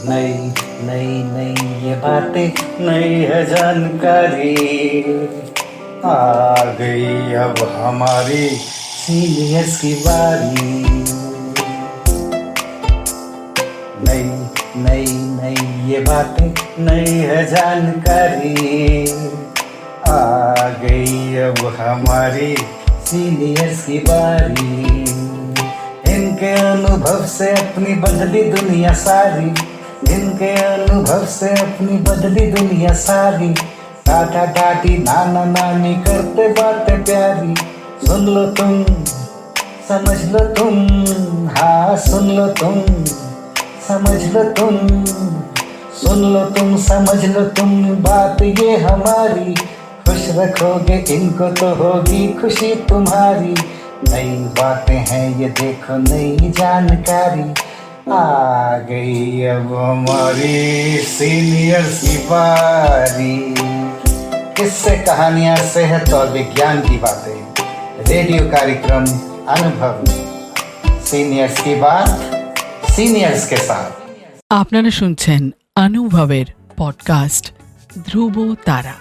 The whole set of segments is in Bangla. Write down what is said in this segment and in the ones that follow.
नई नई नई ये बातें नई है जानकारी, आ गई अब हमारी सीनियर्स की बारी। नई नई नई ये बातें नई है जानकारी, आ गई अब हमारी सीनियर्स की बारी। इनके अनुभव से अपनी बदली दुनिया सारी, इनके अनुभव से अपनी बदली दुनिया सारी। टाटा टाटी नाना नानी करते बातें प्यारी, सुन लो तुम समझ लो तुम, हाँ सुन लो तुम समझ लो तुम, सुन लो तुम समझ लो तुम बात ये हमारी। खुश रखोगे इनको तो होगी खुशी तुम्हारी। नई बातें हैं ये देखो नई जानकारी, आ गई अब हमारी सीनियर्स की बारी। किस्से कहानियां सेहत और विज्ञान की बातें, रेडियो कार्यक्रम अनुभव, सीनियर्स की बात सीनियर्स के साथ। আপনারা শুনছেন অনুভবের পডকাস্ট ধ্রুব তারা।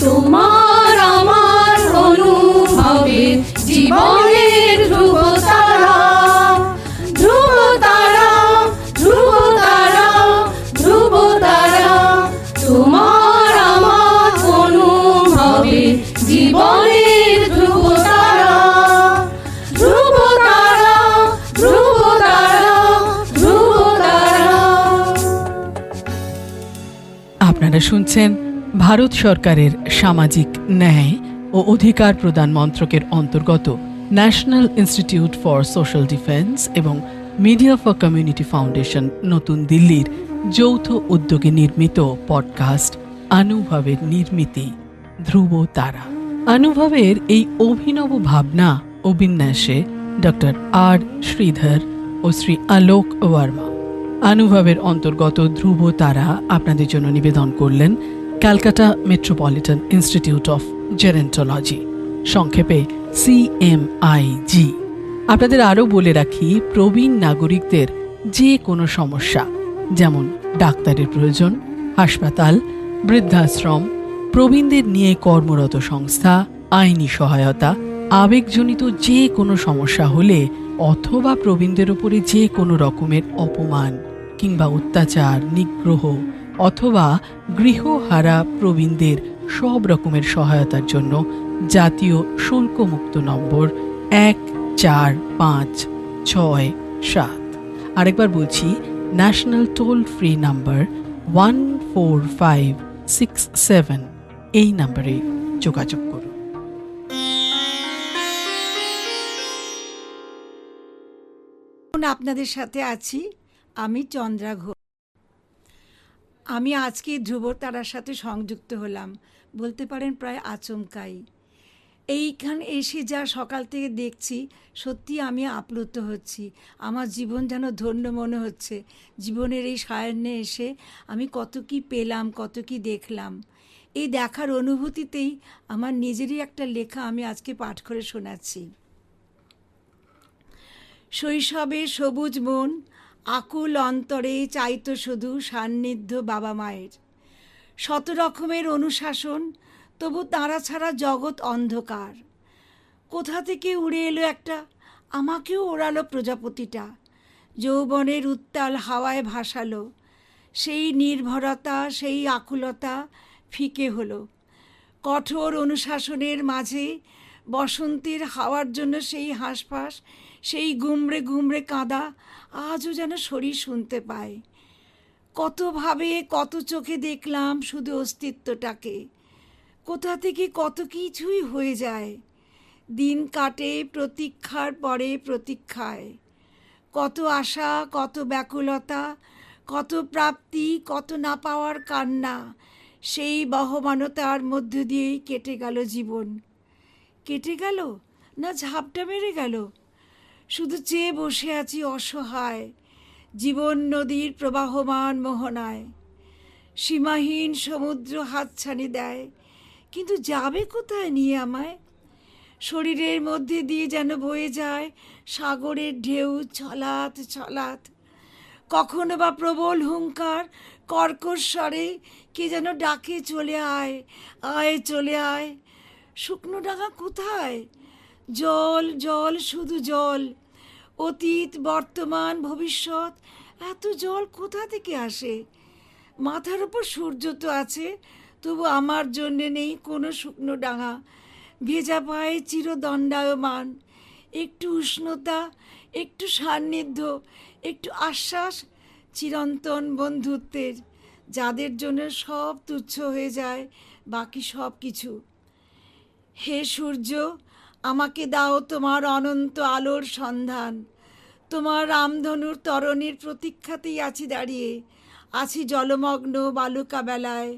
তোমার আমার অনুভবের জীবনের ধ্রুব তারা, ধ্রুব তারা, ধ্রুব তারা, ধ্রুব তারা। তোমার আমার অনুভবের জীবনের ধ্রুব তারা, ধ্রুব তারা, ধ্রুব তারা, ধ্রুব তারা। আপনারা শুনছেন ভারত সরকারের সামাজিক ন্যায় ও অধিকার প্রদান মন্ত্রকের অন্তর্গত national institute for social defence এবং মিডিয়া ফর কমিউনিটি ফাউন্ডেশন নতুন দিল্লির যৌথ উদ্যোগে নির্মিত পডকাস্ট অনুভবের নির্মিতি ধ্রুব তারা। অনুভবের এই অভিনব ভাবনা ও বিন্যাসে ডক্টর আর শ্রীধর ও শ্রী আলোক ওয়ার্মা। অনুভবের অন্তর্গত ধ্রুব তারা আপনাদের জন্য নিবেদন করলেন Calcutta metropolitan institute of gerontology, সংক্ষেপে CMIG। আপনাদের আরও বলে রাখি, প্রবীণ নাগরিকদের যে কোনো সমস্যা, যেমন ডাক্তারের প্রয়োজন, হাসপাতাল, বৃদ্ধাশ্রম, প্রবীণদের নিয়ে কর্মরত সংস্থা, আইনি সহায়তা, আবেগজনিত যে কোনো সমস্যা হলে অথবা প্রবীণদের উপরে যে কোনো রকমের অপমান কিংবা অত্যাচার, নিগ্রহ অথবা গৃহহারা প্রবীণদের সব রকমের সহায়তার জন্য জাতীয় শুল্কমুক্ত নম্বর 145667। আরেকবার বলছি, ন্যাশনাল টোল ফ্রি নাম্বার 14567, এই নম্বরে যোগাযোগ করুন। আপনাদের সাথে আছি আমি চন্দ্রা ঘোষ। আমি আজকে ধ্রুব তারার সাথে সংযুক্ত হলাম, বলতে পারেন প্রায় আচমকাই। এইখানে এসে যা সকাল থেকে দেখছি, সত্যি আমি আপ্লুত হচ্ছি। আমার জীবন যেন ধন্য মনে হচ্ছে। জীবনের এই সায়ান্নে এসে আমি কত কি পেলাম, কত কি দেখলাম। এই দেখার অনুভূতিতেই আমার নিজেরই একটা লেখা আমি আজকে পাঠ করে শোনাচ্ছি। শৈশবে সবুজ মন আকুল অন্তরে চাইতো শুধু সান্নিধ্য বাবা মায়ের। শত রকমের অনুশাসন, তবু তারা ছাড়া জগৎ অন্ধকার। কোথা থেকে উড়ে এলো একটা, আমাকেও ওড়ালো প্রজাপতিটা। যৌবনের উত্তাল হাওয়ায় ভাসালো। সেই নির্ভরতা, সেই আকুলতা ফিকে হলো। কঠোর অনুশাসনের মাঝে বসন্তের হাওয়ার জন্য সেই হাঁসফাঁস, সেই গুমড়ে গুমড়ে কাঁদা আজও যেন শরীর শুনতে পায়। কতভাবে কত চোখে দেখলাম শুধু অস্তিত্বটাকে। কোথা থেকে কত কিছুই হয়ে যায়। দিন কাটে প্রতীক্ষার পরে প্রতীক্ষায়। কত আশা, কত ব্যাকুলতা, কত প্রাপ্তি, কত না পাওয়ার কান্না। সেই বহমানতার মধ্য দিয়েই কেটে গেল জীবন। কেটে গেল না ঝাপটা মেরে গেল? শুধু চেয়ে বসে আছি অসহায় জীবন নদীর প্রবাহমান মোহনায়। সীমাহীন সমুদ্র হাতছানি দেয়, কিন্তু যাবে কোথায় নিয়ে আমায়? শরীরের মধ্যে দিয়ে যেন বয়ে যায় সাগরের ঢেউ ছলাৎ ছলাৎ। কখনো বা প্রবল হুঙ্কার কর্কশ স্বরে কে যেন ডাকে, চলে আয়, আয় চলে আয়। শুকনো ডাঙা কোথায়? জল জল শুধু জল, অতীত বর্তমান ভবিষ্যৎ, এত জল কোথা থেকে আসে? মাথার উপর সূর্য তো আছে, তবু আমার জন্যে নেই কোনো শুকনো ডাঙা। ভেজা পায়ে চিরদণ্ডায়মান, একটু উষ্ণতা, একটু সান্নিধ্য, একটু আশ্বাস চিরন্তন বন্ধুত্বের, যাদের জন্য সব তুচ্ছ হয়ে যায়, বাকি সব কিছু। হে সূর্য, আমাকে দাও তোমার অনন্ত আলোর সন্ধান। তোমার রামধনুর তরণীর প্রতীক্ষাতেই আছি দাঁড়িয়ে, আছি জলমগ্ন বালুকা বেলায়।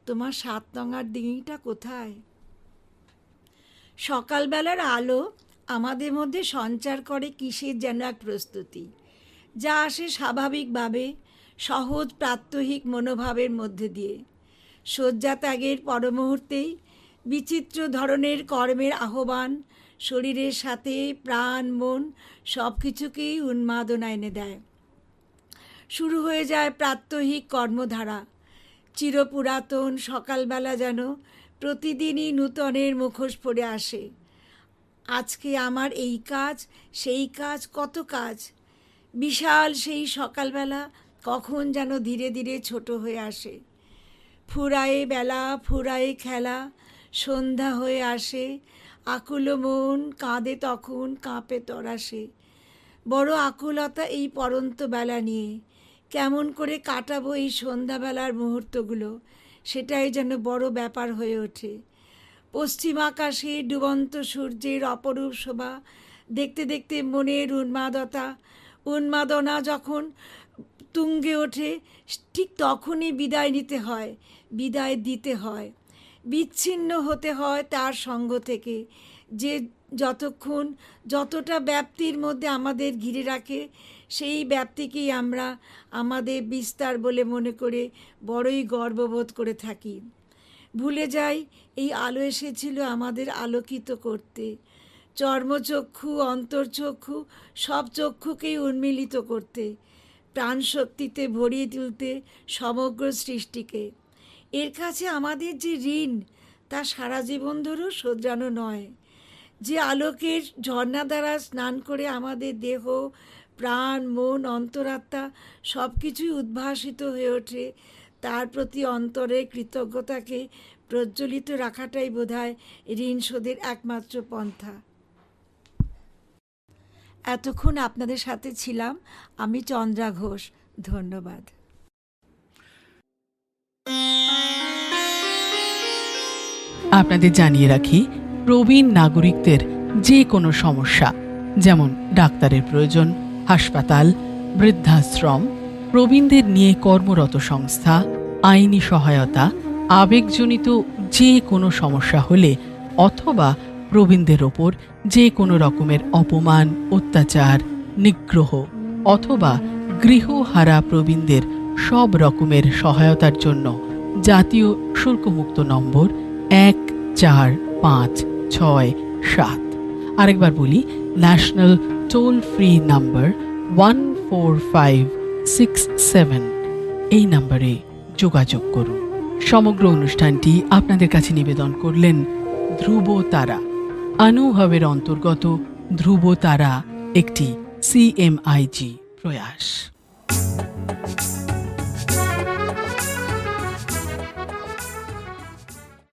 তোমার 7 নঙার ডিঙিটা কোথায়? সকালবেলার আলো আমাদের মধ্যে সঞ্চার করে কিসের যেন এক প্রস্তুতি, যা আসে স্বাভাবিকভাবে সহজ প্রাত্যহিক মনোভাবের মধ্যে দিয়ে। শয্যা ত্যাগের পরমুহূর্তেই বিচিত্র ধরনের কর্মের আহ্বান শরীরের সাথে প্রাণ মন সব কিছুকেই উন্মাদনা এনে দেয়। শুরু হয়ে যায় প্রাত্যহিক কর্মধারা। চিরপুরাতন সকালবেলা যেন প্রতিদিনই নূতনের মুখোশ পরে আসে। আজকে আমার এই কাজ, সেই কাজ, কত কাজ। বিশাল সেই সকালবেলা কখন যেন ধীরে ধীরে ছোট হয়ে আসে। ফুরায়ে বেলা, ফুরায়ে খেলা, সন্ধ্যা হয়ে আসে। আকুল মন কাঁদে তখন, কাঁপে তরাসে। বড় আকুলতা এই পরন্ত বেলা নিয়ে। কেমন করে কাটাবো এই সন্ধ্যাবেলার মুহূর্তগুলো, সেটাই যেন বড় ব্যাপার হয়ে ওঠে। পশ্চিম আকাশে ডুবন্ত সূর্যের অপরূপ শোভা দেখতে দেখতে মনের উন্মাদনা যখন তুঙ্গে ওঠে, ঠিক তখনই বিদায় নিতে হয়, বিদায় দিতে হয়, বিচ্ছিন্ন হতে হয় তার সঙ্গ থেকে, যে যতক্ষণ যতটা ব্যাপ্তির মধ্যে আমাদের ঘিরে রাখে, সেই ব্যাপ্তিকেই আমরা আমাদের বিস্তার বলে মনে করে বড়ই গর্ববোধ করে থাকি। ভুলে যাই এই আলো এসেছিল আমাদের আলোকিত করতে, চর্মচক্ষু, অন্তর্চক্ষু, সব চক্ষুকেই উন্মিলিত করতে, প্রাণশক্তিতে ভরিয়ে তুলতে সমগ্র সৃষ্টিকে। এর কাছে আমাদের যে ঋণ, তা সারা জীবন ধরেও শোধরানো নয়। যে আলোকের ঝর্ণা দ্বারা স্নান করে আমাদের দেহ, প্রাণ, মন, অন্তরাত্মা সব কিছুই উদ্ভাসিত হয়ে ওঠে, তার প্রতি অন্তরের কৃতজ্ঞতাকে প্রজ্বলিত রাখাটাই বোধহয় ঋণ শোধের একমাত্র পন্থা। এতক্ষণ আপনাদের সাথে ছিলাম আমি চন্দ্রা ঘোষ। ধন্যবাদ। আপনাদের জানিয়ে রাখি, প্রবীণ নাগরিকদের যে কোনো সমস্যা, যেমন ডাক্তারের প্রয়োজন, হাসপাতাল, বৃদ্ধাশ্রম, প্রবীণদের নিয়ে কর্মরত সংস্থা, আইনি সহায়তা, আবেগজনিত যে কোনো সমস্যা হলে, অথবা প্রবীণদের ওপর যে কোনো রকমের অপমান, অত্যাচার, নিগ্রহ অথবা গৃহহারা প্রবীণদের সব রকমের সহায়তার জন্য জাতীয় শুল্কমুক্ত নম্বর 145667, আরেকবার বলি, ন্যাশনাল টোল ফ্রি নাম্বার 14567, এই নম্বরে যোগাযোগ করুন। সমগ্র অনুষ্ঠানটি আপনাদের কাছে নিবেদন করলেন ধ্রুব তারা। অনুভবের অন্তর্গত ধ্রুব তারা একটি CMIG প্রয়াস।